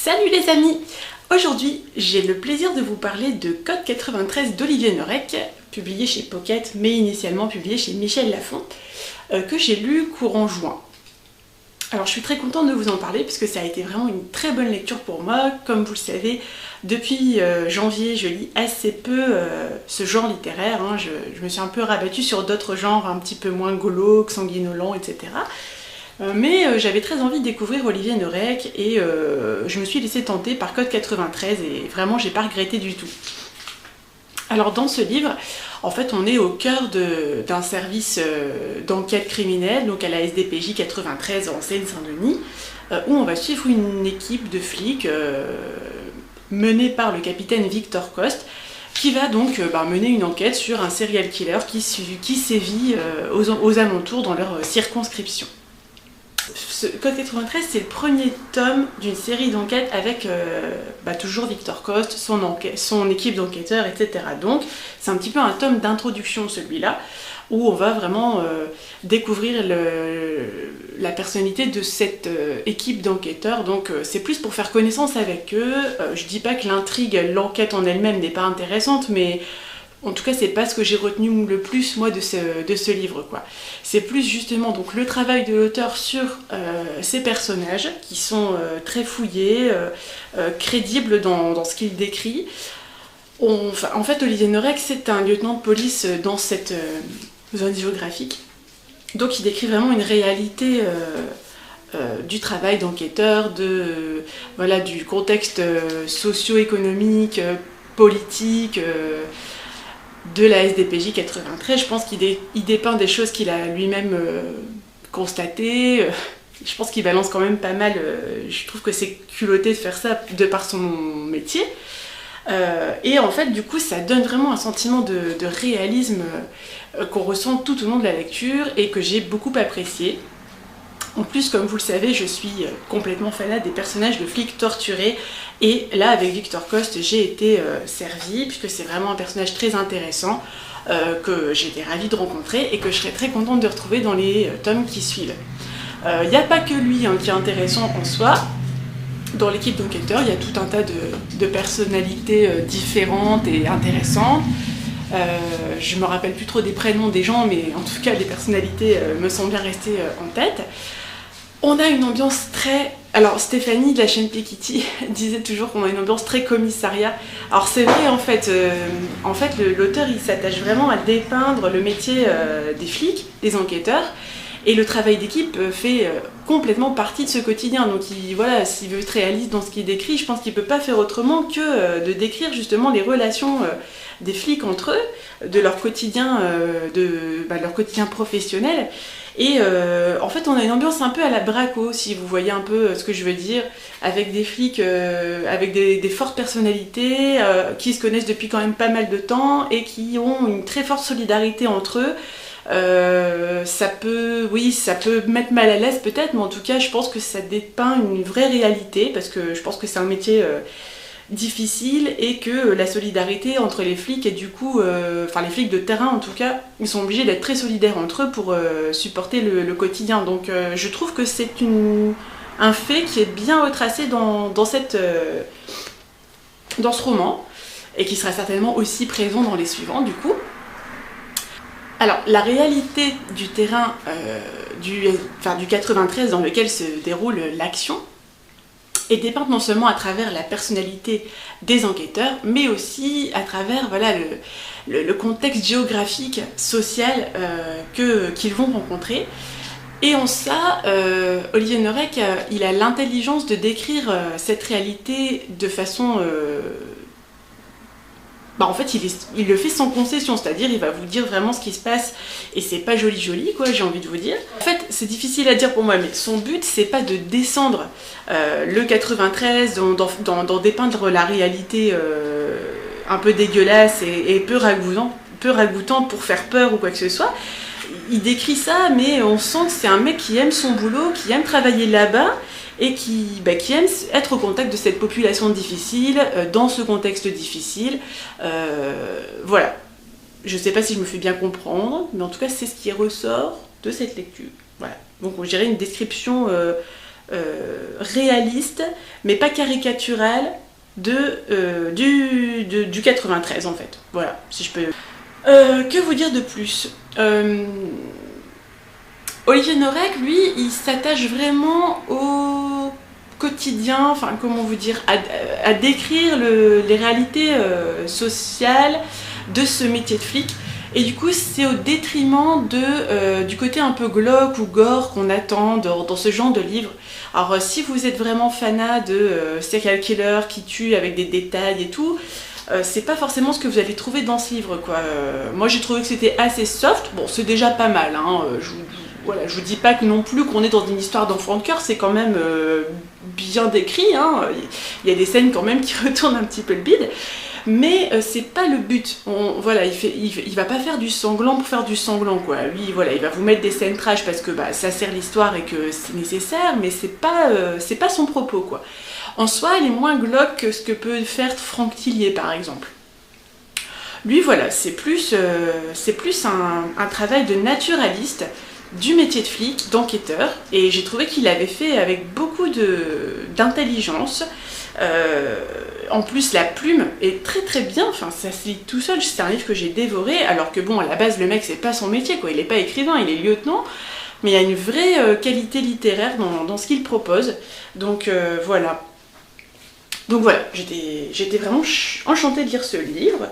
Salut les amis! Aujourd'hui, j'ai le plaisir de vous parler de Code 93 d'Olivier Norek, publié chez Pocket, mais initialement publié chez Michel Lafon, que j'ai lu courant juin. Alors je suis très contente de vous en parler puisque ça a été vraiment une très bonne lecture pour moi. Comme vous le savez, depuis janvier, je lis assez peu ce genre littéraire. Je me suis un peu rabattue sur d'autres genres un petit peu moins glauques, sanguinolents, etc. Mais j'avais très envie de découvrir Olivier Norek et je me suis laissée tenter par Code 93 et vraiment j'ai pas regretté du tout. Alors dans ce livre, en fait on est au cœur d'un service d'enquête criminelle, donc à la SDPJ 93 en Seine-Saint-Denis, où on va suivre une équipe de flics menée par le capitaine Victor Coste, qui va donc mener une enquête sur un serial killer qui sévit aux alentours dans leur circonscription. Code 93, c'est le premier tome d'une série d'enquêtes avec toujours Victor Coste, son équipe d'enquêteurs, etc. Donc c'est un petit peu un tome d'introduction celui-là, où on va vraiment découvrir la personnalité de cette équipe d'enquêteurs. Donc c'est plus pour faire connaissance avec eux. Je dis pas que l'intrigue, l'enquête en elle-même n'est pas intéressante, mais en tout cas, c'est pas ce que j'ai retenu le plus, moi, de ce livre, quoi. C'est plus, justement, donc, le travail de l'auteur sur ces personnages, qui sont très fouillés, crédibles dans ce qu'il décrit. En fait, Olivier Norek, c'est un lieutenant de police dans cette zone géographique. Donc, il décrit vraiment une réalité du travail d'enquêteur, du contexte socio-économique, politique, de la SDPJ 93. Je pense qu'il dépeint des choses qu'il a lui-même constatées. Je pense qu'il balance quand même pas mal. Je trouve que c'est culotté de faire ça de par son métier. Et en fait, du coup, ça donne vraiment un sentiment de réalisme qu'on ressent tout au long de la lecture et que j'ai beaucoup apprécié. En plus, comme vous le savez, je suis complètement fanat des personnages de flics torturés. Et là, avec Victor Coste, j'ai été servie, puisque c'est vraiment un personnage très intéressant, que j'étais ravie de rencontrer et que je serais très contente de retrouver dans les tomes qui suivent. Il n'y a pas que lui qui est intéressant en soi. Dans l'équipe d'enquêteurs, il y a tout un tas de personnalités différentes et intéressantes. Je me rappelle plus trop des prénoms des gens, mais en tout cas, les personnalités me sont bien restées en tête. On a une ambiance très... Alors Stéphanie de la chaîne Piketty disait toujours qu'on a une ambiance très commissariat. Alors c'est vrai en fait l'auteur il s'attache vraiment à dépeindre le métier des flics, des enquêteurs, et le travail d'équipe fait complètement partie de ce quotidien. Donc s'il veut être réaliste dans ce qu'il décrit, je pense qu'il ne peut pas faire autrement que de décrire justement les relations des flics entre eux, de leur quotidien, leur quotidien professionnel. Et en fait on a une ambiance un peu à la Braco, si vous voyez un peu ce que je veux dire, avec des flics avec des fortes personnalités qui se connaissent depuis quand même pas mal de temps et qui ont une très forte solidarité entre eux. Ça peut mettre mal à l'aise peut-être, mais en tout cas je pense que ça dépeint une vraie réalité, parce que je pense que c'est un métier difficile et que la solidarité entre les flics et du coup, les flics de terrain en tout cas, ils sont obligés d'être très solidaires entre eux pour supporter le quotidien. Donc je trouve que c'est un fait qui est bien retracé dans ce roman et qui sera certainement aussi présent dans les suivants du coup. Alors la réalité du terrain du 93 dans lequel se déroule l'action est dépeinte non seulement à travers la personnalité des enquêteurs, mais aussi à travers le contexte géographique, social qu'ils vont rencontrer. Et en ça, Olivier Norek, il a l'intelligence de décrire cette réalité de façon... en fait, il le fait sans concession, c'est-à-dire il va vous dire vraiment ce qui se passe et c'est pas joli quoi, j'ai envie de vous dire. En fait, c'est difficile à dire pour moi, mais son but c'est pas de descendre le 93, dans dépeindre la réalité un peu dégueulasse et peu ragoûtante pour faire peur ou quoi que ce soit. Il décrit ça, mais on sent que c'est un mec qui aime son boulot, qui aime travailler là-bas, et qui aime être au contact de cette population difficile, dans ce contexte difficile. Voilà. Je sais pas si je me fais bien comprendre, mais en tout cas, c'est ce qui ressort de cette lecture. Voilà. Donc, je dirais une description réaliste, mais pas caricatural, du 93 en fait. Voilà, si je peux... que vous dire de plus? Olivier Norek, lui, il s'attache vraiment au quotidien, enfin comment vous dire, à décrire les réalités sociales de ce métier de flic. Et du coup, c'est au détriment du côté un peu glauque ou gore qu'on attend dans ce genre de livre. Alors, si vous êtes vraiment fanat de serial killer qui tue avec des détails et tout, c'est pas forcément ce que vous allez trouver dans ce livre, quoi. Moi, j'ai trouvé que c'était assez soft. Bon, c'est déjà pas mal, hein. Voilà, je vous dis pas que non plus qu'on est dans une histoire d'enfant de cœur, c'est quand même bien décrit, hein. Il y a des scènes quand même qui retournent un petit peu le bide. Mais c'est pas le but. Voilà, il va pas faire du sanglant pour faire du sanglant, quoi. Lui, voilà, il va vous mettre des scènes trash parce que bah, ça sert l'histoire et que c'est nécessaire, mais c'est pas son propos, quoi. En soi, il est moins glauque que ce que peut faire Franck Tillier, par exemple. Lui, voilà, c'est plus un travail de naturaliste du métier de flic, d'enquêteur, et j'ai trouvé qu'il l'avait fait avec beaucoup d'intelligence. En plus, la plume est très très bien, enfin ça se lit tout seul, c'est un livre que j'ai dévoré, alors que bon, à la base, le mec, c'est pas son métier, quoi, il est pas écrivain, il est lieutenant, mais il y a une vraie qualité littéraire dans ce qu'il propose, donc voilà. Donc voilà, j'étais vraiment enchantée de lire ce livre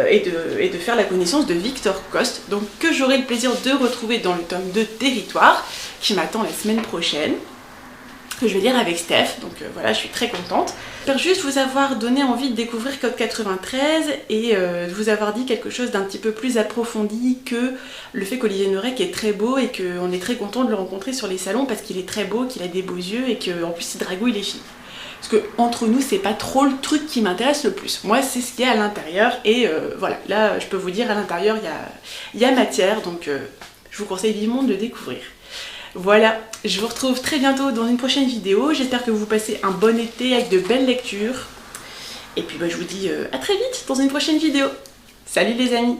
et de faire la connaissance de Victor Coste, donc que j'aurai le plaisir de retrouver dans le tome 2 Territoire, qui m'attend la semaine prochaine, que je vais lire avec Steph, donc voilà, je suis très contente. J'espère juste vous avoir donné envie de découvrir Code 93 et de vous avoir dit quelque chose d'un petit peu plus approfondi que le fait qu'Olivier Norek est très beau et qu'on est très content de le rencontrer sur les salons parce qu'il est très beau, qu'il a des beaux yeux et qu'en plus il dragouille les filles. Parce que entre nous, c'est pas trop le truc qui m'intéresse le plus. Moi, c'est ce qu'il y a à l'intérieur et voilà, là, je peux vous dire, à l'intérieur, il y a matière, donc je vous conseille vivement de le découvrir. Voilà, je vous retrouve très bientôt dans une prochaine vidéo. J'espère que vous passez un bon été avec de belles lectures. Et puis bah, je vous dis à très vite dans une prochaine vidéo. Salut les amis!